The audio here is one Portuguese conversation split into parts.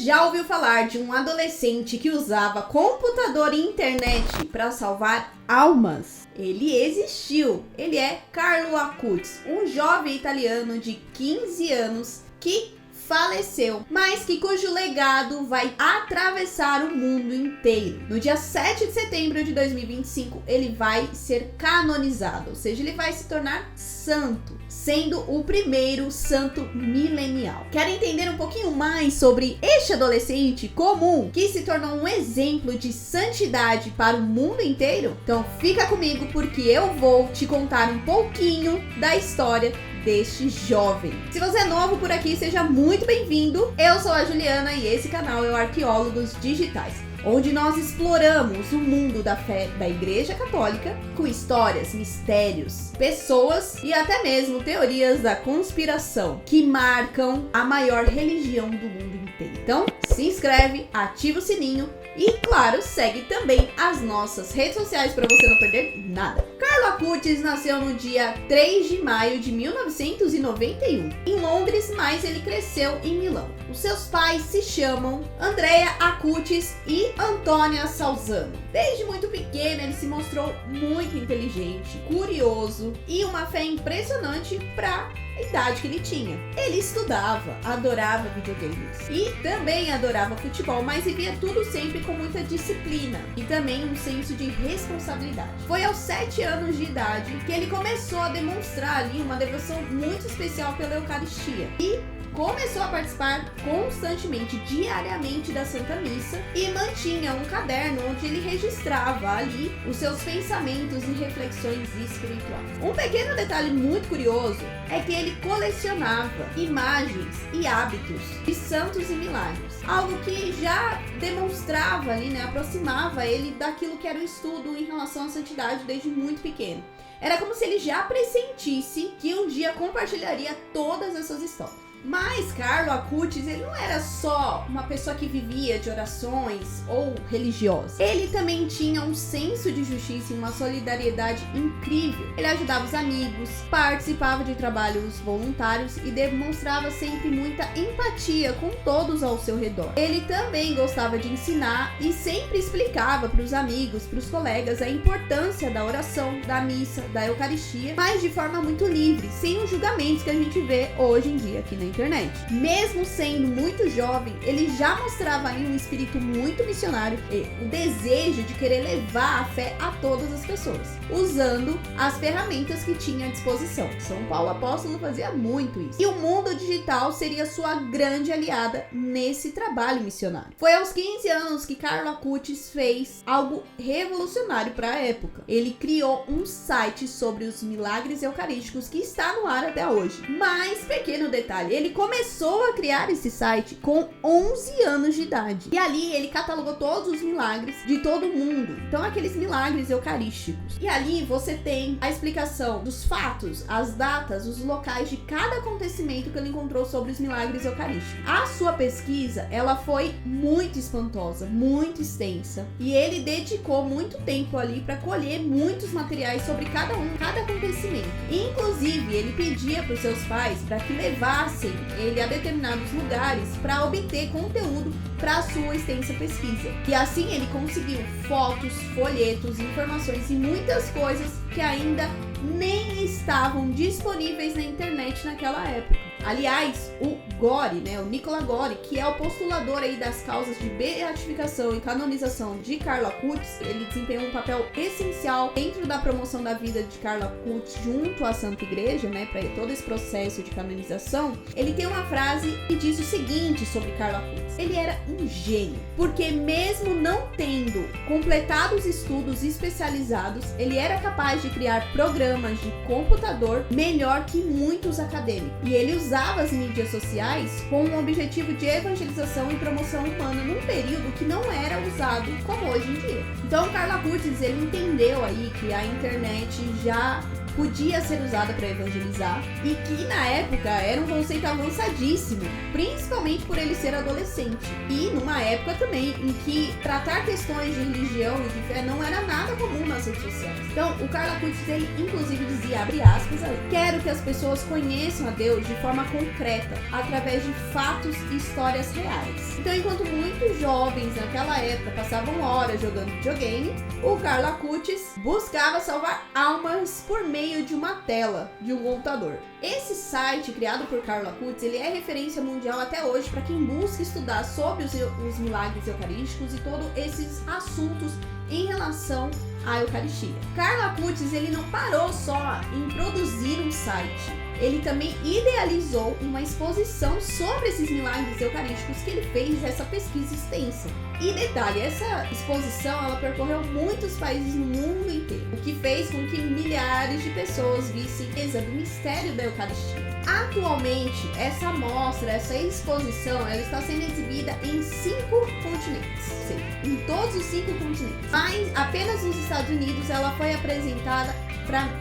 já ouviu falar de um adolescente que usava computador e internet para salvar almas? Ele existiu. Ele é Carlo Acutis, um jovem italiano de 15 anos que faleceu, mas cujo legado vai atravessar o mundo inteiro. No dia 7 de setembro de 2025, ele vai ser canonizado, ou seja, ele vai se tornar santo, sendo o primeiro santo milenial. Quer entender um pouquinho mais sobre este adolescente comum que se tornou um exemplo de santidade para o mundo inteiro? Então fica comigo porque eu vou te contar um pouquinho da história deste jovem. Se você é novo por aqui, seja muito bem-vindo. Eu sou a Juliana e esse canal é o Arqueólogos Digitais, onde nós exploramos o mundo da fé da Igreja Católica com histórias, mistérios, pessoas e até mesmo teorias da conspiração que marcam a maior religião do mundo inteiro. Então, se inscreve, ativa o sininho e, claro, segue também as nossas redes sociais para você não perder nada. Carlo Acutis nasceu no dia 3 de maio de 1991, em Londres, mas ele cresceu em Milão. Os seus pais se chamam Andrea Acutis e Antônia Salzano. Desde muito pequeno, ele se mostrou muito inteligente, curioso e uma fé impressionante para a idade que ele tinha. Ele estudava, adorava videogames e também adorava futebol, mas vivia tudo sempre com muita disciplina e também um senso de responsabilidade. Foi aos 7 anos de idade que ele começou a demonstrar ali uma devoção muito especial pela Eucaristia e começou a participar constantemente, diariamente da Santa Missa e mantinha um caderno onde ele registrava ali os seus pensamentos e reflexões espirituais. Um pequeno detalhe muito curioso é que ele colecionava imagens e hábitos de santos e milagres, algo que já demonstrava ali, aproximava ele daquilo que era o estudo em relação à santidade desde muito pequeno. Era como se ele já pressentisse que um dia compartilharia todas essas histórias. Mas Carlo Acutis, ele não era só uma pessoa que vivia de orações ou religiosa. Ele também tinha um senso de justiça e uma solidariedade incrível. Ele ajudava os amigos, participava de trabalhos voluntários e demonstrava sempre muita empatia com todos ao seu redor. Ele também gostava de ensinar e sempre explicava para os amigos, para os colegas, a importância da oração, da missa, da Eucaristia, mas de forma muito livre, sem os julgamentos que a gente vê hoje em dia aqui na internet. Mesmo sendo muito jovem, ele já mostrava ali um espírito muito missionário e o desejo de querer levar a fé a todas as pessoas, usando as ferramentas que tinha à disposição. São Paulo Apóstolo fazia muito isso. E o mundo digital seria sua grande aliada nesse trabalho missionário. Foi aos 15 anos que Carlo Acutis fez algo revolucionário para a época. Ele criou um site sobre os milagres eucarísticos que está no ar até hoje. Mas, pequeno detalhe, ele começou a criar esse site com 11 anos de idade. E ali ele catalogou todos os milagres de todo mundo. Então, aqueles milagres eucarísticos. E ali você tem a explicação dos fatos, as datas, os locais de cada acontecimento que ele encontrou sobre os milagres eucarísticos. A sua pesquisa, ela foi muito espantosa, muito extensa. E ele dedicou muito tempo ali para colher muitos materiais sobre cada acontecimento. Inclusive, ele pedia para os seus pais para que levassem ele a determinados lugares para obter conteúdo para a sua extensa pesquisa. E assim ele conseguiu fotos, folhetos, informações e muitas coisas que ainda nem estavam disponíveis na internet naquela época. Aliás, o Gori, o Nicola Gori, que é o postulador aí das causas de beatificação e canonização de Carlo Acutis, ele desempenhou um papel essencial dentro da promoção da vida de Carlo Acutis junto à Santa Igreja, para todo esse processo de canonização. Ele tem uma frase que diz o seguinte sobre Carlo Acutis: ele era um gênio, porque mesmo não tendo completado os estudos especializados, ele era capaz de criar programas de computador melhor que muitos acadêmicos. E ele usava as mídias sociais com o objetivo de evangelização e promoção humana num período que não era usado como hoje em dia. Então, Carlo Acutis, ele entendeu aí que a internet já podia ser usada para evangelizar e que na época era um conceito avançadíssimo, principalmente por ele ser adolescente. E numa época também em que tratar questões de religião e de fé não era nada comum nas redes sociais. Então, o Carlo Acutis, ele inclusive dizia, abre aspas, quero que as pessoas conheçam a Deus de forma concreta, através de fatos e histórias reais. Então, enquanto muitos jovens naquela época passavam horas jogando videogame, o Carlo Acutis buscava salvar almas por meio de uma tela de um computador. Esse site, criado por Carlo Acutis, ele é referência mundial até hoje para quem busca estudar sobre os milagres eucarísticos e todos esses assuntos em relação à Eucaristia. Carlo Acutis, ele não parou só em produzir um site. Ele também idealizou uma exposição sobre esses milagres eucarísticos que ele fez essa pesquisa extensa. E detalhe, essa exposição ela percorreu muitos países no mundo inteiro, o que fez com que milhares de pessoas vissem o mistério da Eucaristia. Atualmente, essa amostra, essa exposição, ela está sendo exibida em 5 continentes, sim, em todos os 5 continentes. Mas apenas nos Estados Unidos ela foi apresentada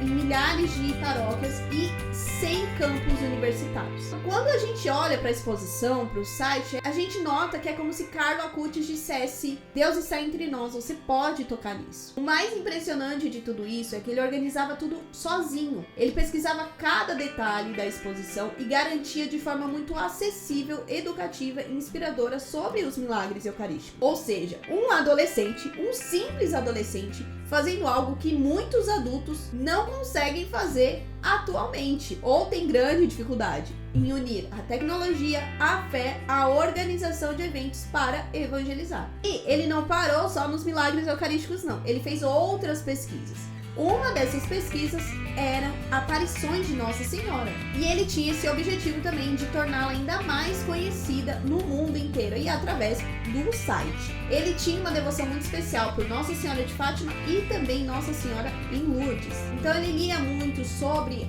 em milhares de paróquias e 100 campos universitários. Quando a gente olha para a exposição, para o site, a gente nota que é como se Carlo Acutis dissesse: Deus está entre nós, você pode tocar nisso. O mais impressionante de tudo isso é que ele organizava tudo sozinho. Ele pesquisava cada detalhe da exposição e garantia de forma muito acessível, educativa e inspiradora sobre os milagres eucarísticos. Ou seja, um adolescente, um simples adolescente, fazendo algo que muitos adultos não conseguem fazer atualmente ou têm grande dificuldade em unir a tecnologia, a fé, a organização de eventos para evangelizar. E ele não parou só nos milagres eucarísticos, não. Ele fez outras pesquisas. Uma dessas pesquisas eram aparições de Nossa Senhora. E ele tinha esse objetivo também de torná-la ainda mais conhecida no mundo inteiro e através do site. Ele tinha uma devoção muito especial por Nossa Senhora de Fátima e também Nossa Senhora em Lourdes. Então ele lia muito sobre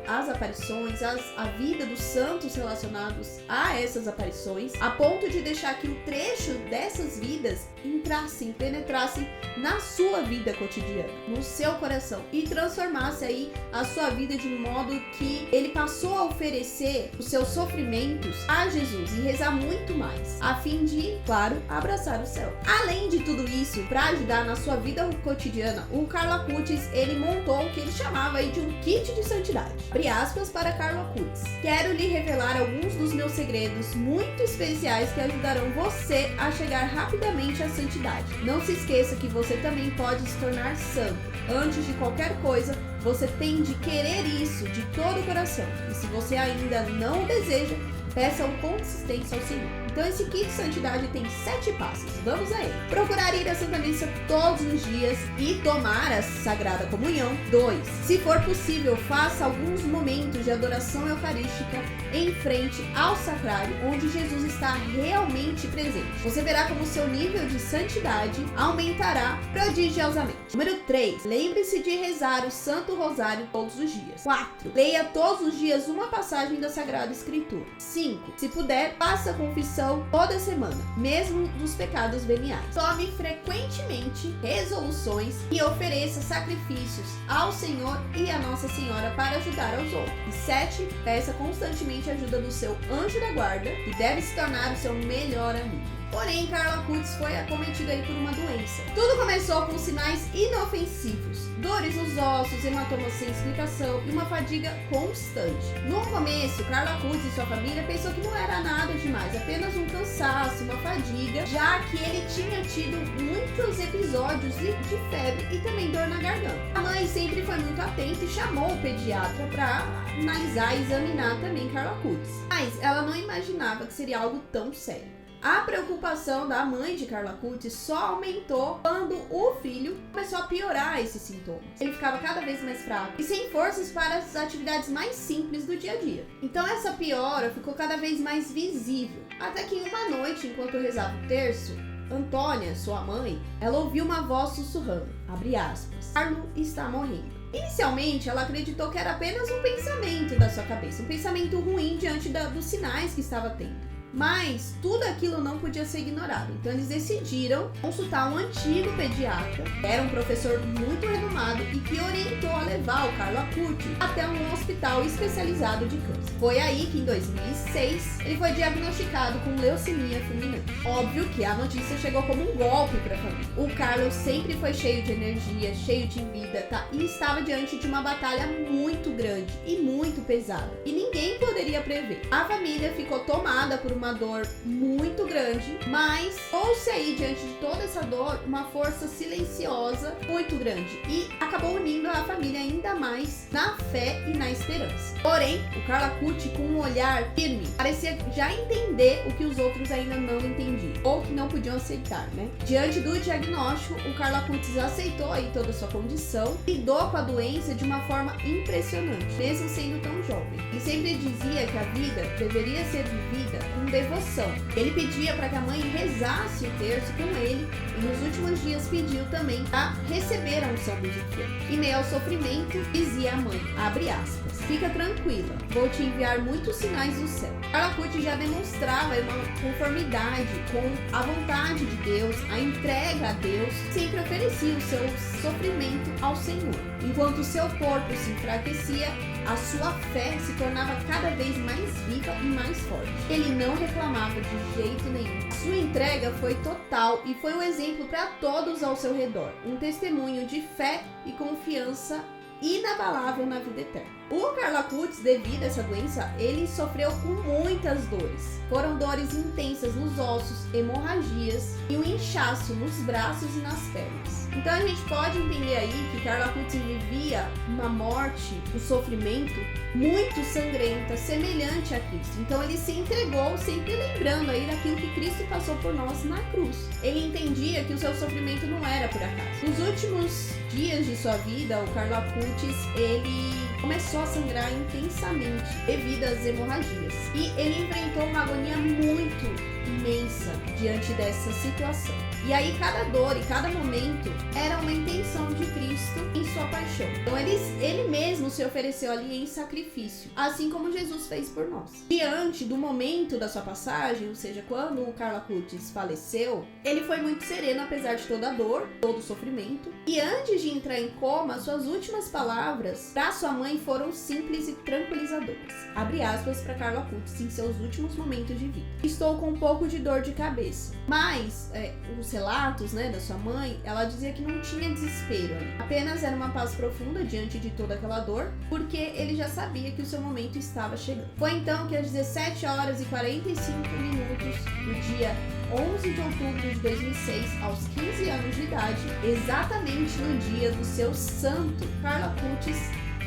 as aparições, a vida dos santos relacionados a essas aparições, a ponto de deixar que um trecho dessas vidas penetrassem na sua vida cotidiana, no seu coração, e transformasse aí a sua vida de um modo que ele passou a oferecer os seus sofrimentos a Jesus e rezar muito mais, a fim de, claro, abraçar o céu. Além de tudo isso, para ajudar na sua vida cotidiana, o Carlo Acutis, ele montou o que ele chamava aí de um kit de santidade. Abre aspas para Carlo Acutis: quero lhe revelar alguns dos meus segredos muito especiais que ajudarão você a chegar rapidamente à santidade. Não se esqueça que você também pode se tornar santo. Antes de qualquer coisa, você tem de querer isso de todo o coração. E se você ainda não o deseja, peça com consistência ao Senhor. Então esse kit de santidade tem 7 passos. Vamos a ele. Procurar ir à Santa Missa todos os dias e tomar a Sagrada Comunhão. 2. Se for possível, faça alguns momentos de adoração eucarística em frente ao sacrário, onde Jesus está realmente presente. Você verá como seu nível de santidade aumentará prodigiosamente. Número 3. Lembre-se de rezar o Santo Rosário todos os dias. 4. Leia todos os dias uma passagem da Sagrada Escritura. 5. Se puder, faça confissão toda semana, mesmo dos pecados veniais. Tome frequentemente resoluções e ofereça sacrifícios ao Senhor e a Nossa Senhora para ajudar aos outros. E 7. Peça constantemente a ajuda do seu anjo da guarda, que deve se tornar o seu melhor amigo. Porém, Carlo Acutis foi acometido aí por uma doença. Tudo começou com sinais inofensivos: dores nos ossos, hematomas sem explicação e uma fadiga constante. No começo, Carlo Acutis e sua família pensou que não era nada demais, apenas um cansaço, uma fadiga, já que ele tinha tido muitos episódios de febre e também dor na garganta. A mãe sempre foi muito atenta e chamou o pediatra para analisar e examinar também Carlo Acutis. Mas ela não imaginava que seria algo tão sério. A preocupação da mãe de Carlo Acutis só aumentou quando o filho começou a piorar esses sintomas. Ele ficava cada vez mais fraco e sem forças para as atividades mais simples do dia a dia. Então essa piora ficou cada vez mais visível, até que uma noite, enquanto rezava o terço, Antônia, sua mãe, ela ouviu uma voz sussurrando, abre aspas, Carlo está morrendo. Inicialmente, ela acreditou que era apenas um pensamento da sua cabeça, um pensamento ruim diante dos sinais que estava tendo. Mas tudo aquilo não podia ser ignorado. Então eles decidiram consultar um antigo pediatra, que era um professor muito renomado e que orientou a levar o Carlo Acutis até um hospital especializado de câncer. Foi aí que em 2006 ele foi diagnosticado com leucemia fulminante. Óbvio que a notícia chegou como um golpe para a família. O Carlo sempre foi cheio de energia, cheio de vida, tá? E estava diante de uma batalha muito grande e muito pesada, e ninguém poderia prever. A família ficou tomada por uma dor muito grande, mas trouxe aí diante de toda essa dor uma força silenciosa muito grande e acabou unindo a família ainda mais na fé e na esperança. Porém, o Carlo Acutis, com um olhar firme, parecia já entender o que os outros ainda não entendiam ou que não podiam aceitar, né? Diante do diagnóstico, o Carlo Acutis aceitou aí toda a sua condição, lidou com a doença de uma forma impressionante, mesmo sendo tão jovem. Ele sempre dizia que a vida deveria ser vivida com devoção. Ele pedia para que a mãe rezasse o terço com ele e nos últimos dias pediu também a receber a unção dos enfermos. Em meio ao sofrimento, dizia a mãe, abre aspas, fica tranquila, vou te enviar muitos sinais do céu. Carlo Acutis já demonstrava uma conformidade com a vontade de Deus, a entrega a Deus, sempre oferecia o seu sofrimento ao Senhor. Enquanto seu corpo se enfraquecia, a sua fé se tornava cada vez mais viva e mais forte. Ele não reclamava de jeito nenhum. Sua entrega foi total e foi um exemplo para todos ao seu redor, um testemunho de fé e confiança inabalável na vida eterna. O Carlo Acutis, devido a essa doença, ele sofreu com muitas dores. Foram dores intensas nos ossos, hemorragias e um inchaço nos braços e nas pernas. Então a gente pode entender aí que Carlo Acutis vivia uma morte, um sofrimento muito sangrenta, semelhante a Cristo. Então ele se entregou sempre lembrando aí daquilo que Cristo passou por nós na cruz. Ele entendia que o seu sofrimento não era por acaso. Nos últimos dias de sua vida, o Carlo Acutis, ele começou a sangrar intensamente devido às hemorragias. E ele enfrentou uma agonia muito imensa diante dessa situação. E aí cada dor e cada momento era uma intenção de Cristo em sua paixão. Então ele mesmo se ofereceu ali em sacrifício, assim como Jesus fez por nós. Diante do momento da sua passagem, ou seja, quando o Carlo Acutis faleceu, ele foi muito sereno apesar de toda a dor, todo o sofrimento. E antes de entrar em coma, suas últimas palavras para sua mãe foram simples e tranquilizadoras. Abre aspas para Carlo Acutis em seus últimos momentos de vida. Estou com um pouco de dor de cabeça, mas os relatos, né, da sua mãe, ela dizia que não tinha desespero, apenas era uma paz profunda diante de toda aquela dor, porque ele já sabia que o seu momento estava chegando. Foi então que às 17 horas e 45 minutos do dia 11 de outubro de 2006, aos 15 anos de idade, exatamente no dia do seu santo, Carlo Acutis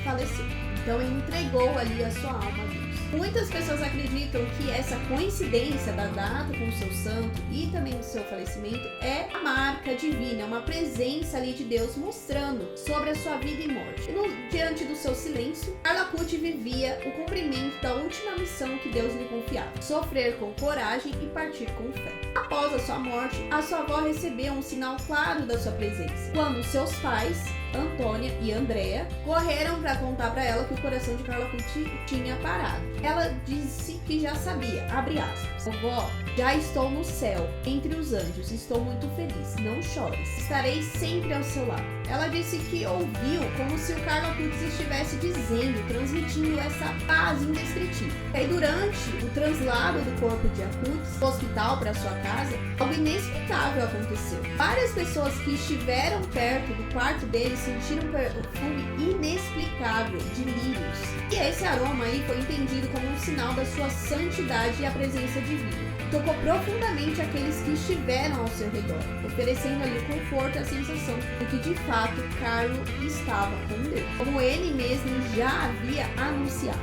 faleceu. Então ele entregou ali a sua alma a Deus. Muitas pessoas acreditam que essa coincidência da data com o seu santo e também do seu falecimento é a marca divina, é uma presença ali de Deus mostrando sobre a sua vida e morte. E diante do seu silêncio, Carlo Acutis vivia o cumprimento da última missão que Deus lhe confiava: sofrer com coragem e partir com fé. Após a sua morte, a sua avó recebeu um sinal claro da sua presença, quando seus pais, Antônia e Andréa, correram para contar para ela que o coração de Carlo Acutis tinha parado. Ela disse que já sabia, abre aspas, vovó, já estou no céu, entre os anjos, estou muito feliz, não chores, estarei sempre ao seu lado. Ela disse que ouviu como se o Carlo Acutis estivesse dizendo, transmitindo essa paz indescritível. E durante o translado do corpo de Acutis do hospital para sua casa, algo inexplicável aconteceu. Várias pessoas que estiveram perto do quarto dele sentiram um perfume inexplicável de lírios. E esse aroma aí foi entendido como um sinal da sua santidade e a presença divina. Tocou profundamente aqueles que estiveram ao seu redor, oferecendo ali o conforto e a sensação de que de fato Carlo estava com Deus, como ele mesmo já havia anunciado.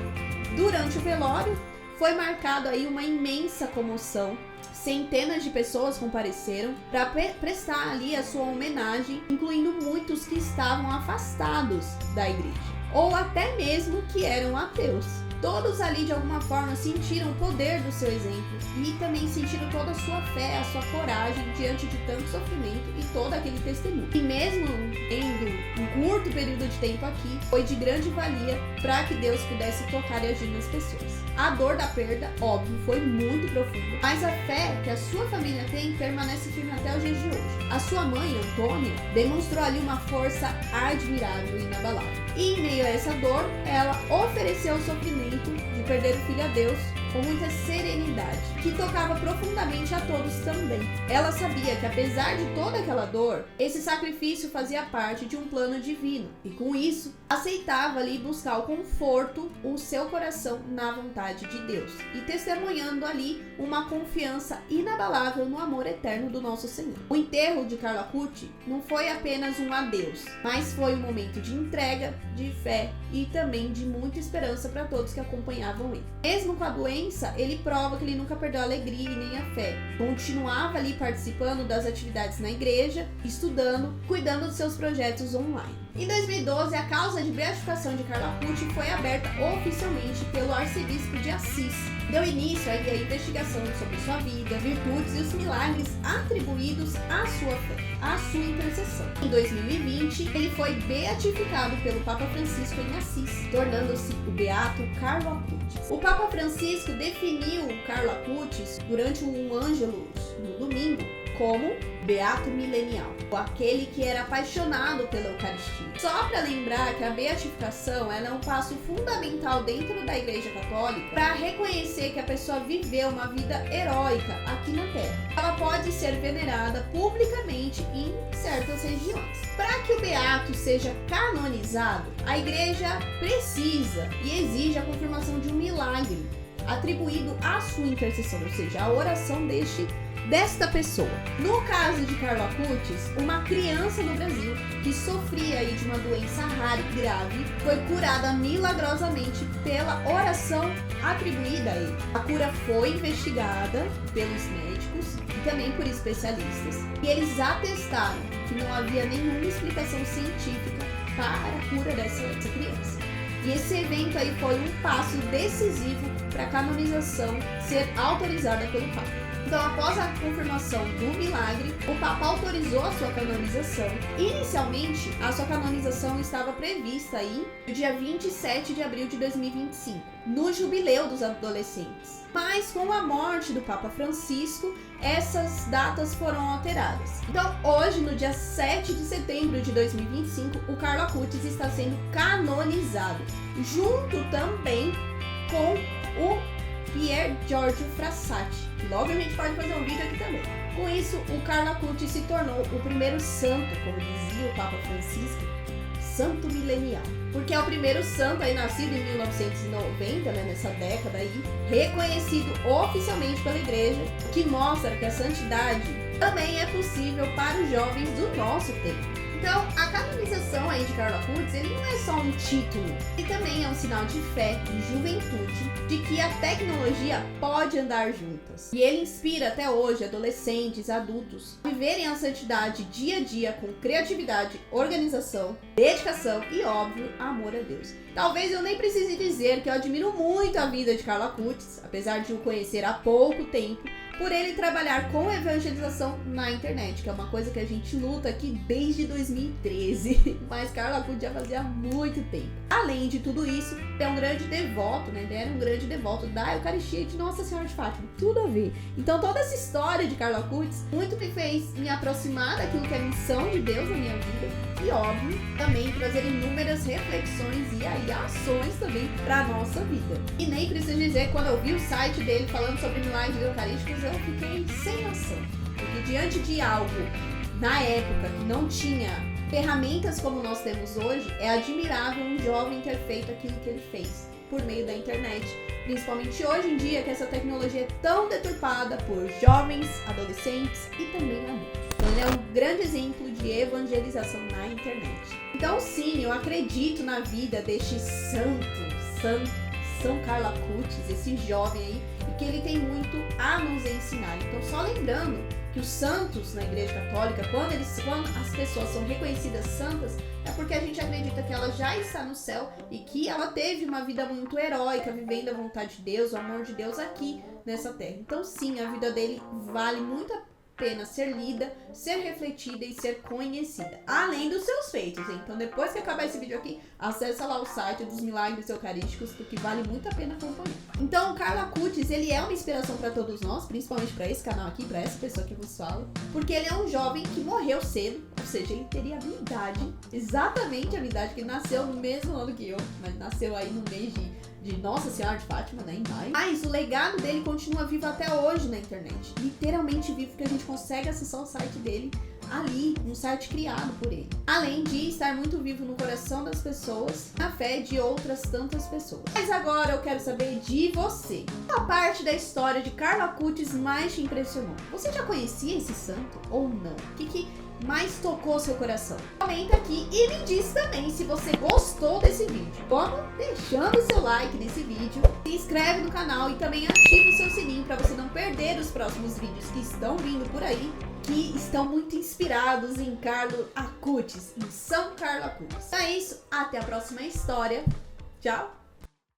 Durante o velório, foi marcado aí uma imensa comoção. Centenas de pessoas compareceram para prestar ali a sua homenagem, incluindo muitos que estavam afastados da igreja, ou até mesmo que eram ateus. Todos ali de alguma forma sentiram o poder do seu exemplo e também sentiram toda a sua fé, a sua coragem diante de tanto sofrimento e todo aquele testemunho. E mesmo tendo um curto período de tempo aqui, foi de grande valia para que Deus pudesse tocar e agir nas pessoas. A dor da perda, óbvio, foi muito profunda, mas a fé que a sua família tem permanece firme até os dias de hoje. A sua mãe, Antônia, demonstrou ali uma força admirável e inabalável. E em meio a essa dor, ela ofereceu o sofrimento de perder o filho a Deus com muita serenidade, que tocava profundamente a todos também. Ela sabia que apesar de toda aquela dor, esse sacrifício fazia parte de um plano divino e com isso aceitava ali buscar o conforto, o seu coração na vontade de Deus e testemunhando ali uma confiança inabalável no amor eterno do nosso Senhor. O enterro de Carlo Acutis não foi apenas um adeus, mas foi um momento de entrega, de fé e também de muita esperança para todos que acompanhavam ele. Mesmo com a doença, ele prova que ele nunca perdeu a alegria e nem a fé. Continuava ali participando das atividades na igreja, estudando, cuidando dos seus projetos online. Em 2012, a causa de beatificação de Carlo Acutis foi aberta oficialmente pelo arcebispo de Assis. Deu início aí a investigação sobre sua vida, virtudes e os milagres atribuídos à sua fé, à sua intercessão. Em 2020, ele foi beatificado pelo Papa Francisco em Assis, tornando-se o beato Carlo Acutis. O Papa Francisco definiu Carlo Acutis durante um Ângelus no domingo como beato milenial, aquele que era apaixonado pela Eucaristia. Só para lembrar que a beatificação ela é um passo fundamental dentro da Igreja Católica para reconhecer que a pessoa viveu uma vida heróica aqui na Terra. Ela pode ser venerada publicamente em certas regiões. Para que o beato seja canonizado, a Igreja precisa e exige a confirmação de um milagre atribuído à sua intercessão, ou seja, a oração desta pessoa. No caso de Carlo Acutis, uma criança no Brasil que sofria aí de uma doença rara e grave foi curada milagrosamente pela oração atribuída a ele. A cura foi investigada pelos médicos e também por especialistas. E eles atestaram que não havia nenhuma explicação científica para a cura dessa criança. E esse evento aí foi um passo decisivo para a canonização ser autorizada pelo Papa. Então, após a confirmação do milagre, o Papa autorizou a sua canonização. Inicialmente, a sua canonização estava prevista aí no dia 27 de abril de 2025, no Jubileu dos Adolescentes. Mas com a morte do Papa Francisco, essas datas foram alteradas. Então, hoje, no dia 7 de setembro de 2025, o Carlo Acutis está sendo canonizado, junto também com o Pier Giorgio Frassati. Logo a gente pode fazer um vídeo aqui também. Com isso, o Carlo Acutis se tornou o primeiro santo, como dizia o Papa Francisco, santo milenial. Porque é o primeiro santo aí nascido em 1990, nessa década aí, reconhecido oficialmente pela igreja, que mostra que a santidade também é possível para os jovens do nosso tempo. Então, a canonização aí de Carlo Acutis, ele não é só um título, ele também é um sinal de fé, de juventude, de que a tecnologia pode andar juntas. E ele inspira até hoje adolescentes, adultos, a viverem a santidade dia a dia com criatividade, organização, dedicação e, óbvio, amor a Deus. Talvez eu nem precise dizer que eu admiro muito a vida de Carlo Acutis, apesar de o conhecer há pouco tempo, por ele trabalhar com evangelização na internet, que é uma coisa que a gente luta aqui desde 2013, mas Carlo Acutis já fazia muito tempo. Além de tudo isso, é um grande devoto, né? Ele era um grande devoto da Eucaristia e de Nossa Senhora de Fátima, tudo a ver. Então toda essa história de Carlo Acutis muito me fez me aproximar daquilo que é a missão de Deus na minha vida e, óbvio, também trazer inúmeras reflexões e aí ações também para a nossa vida. E nem preciso dizer, quando eu vi o site dele falando sobre milagres eucarísticos, eu fiquei sem noção, porque diante de algo na época que não tinha ferramentas como nós temos hoje, é admirável um jovem ter feito aquilo que ele fez por meio da internet, principalmente hoje em dia que essa tecnologia é tão deturpada por jovens, adolescentes e também adultos. Então ele é um grande exemplo de evangelização na internet. Então sim, eu acredito na vida deste São Carlo Acutis, esse jovem aí, e que ele tem muito a nos ensinar. Então só lembrando que os santos na Igreja Católica, quando as pessoas são reconhecidas santas, é porque a gente acredita que ela já está no céu e que ela teve uma vida muito heróica, vivendo a vontade de Deus, o amor de Deus aqui nessa terra. Então sim, a vida dele vale muito pena ser lida, ser refletida e ser conhecida, além dos seus feitos. Então depois que acabar esse vídeo aqui, acessa lá o site dos Milagres Eucarísticos, porque vale muito a pena acompanhar. Então, Carlo Acutis, ele é uma inspiração para todos nós, principalmente para esse canal aqui, para essa pessoa que vos fala, porque ele é um jovem que morreu cedo, ou seja, ele teria a minha idade, exatamente a minha idade, que ele nasceu no mesmo ano que eu, mas nasceu aí no mês de Nossa Senhora de Fátima, né, em maio. Mas o legado dele continua vivo até hoje na internet, literalmente vivo, porque a gente consegue acessar o site dele ali, um site criado por ele. Além de estar muito vivo no coração das pessoas, na fé de outras tantas pessoas. Mas agora eu quero saber de você. Qual parte da história de Carlo Acutis mais te impressionou? Você já conhecia esse santo ou não? O que mais tocou seu coração? Comenta aqui e me diz também se você gostou desse vídeo. Como? Deixando o seu like nesse vídeo, se inscreve no canal e também ativa o seu sininho para você não perder os próximos vídeos que estão vindo por aí, que estão muito inspirados em Carlo Acutis, em São Carlo Acutis. Então é isso, até a próxima história. Tchau!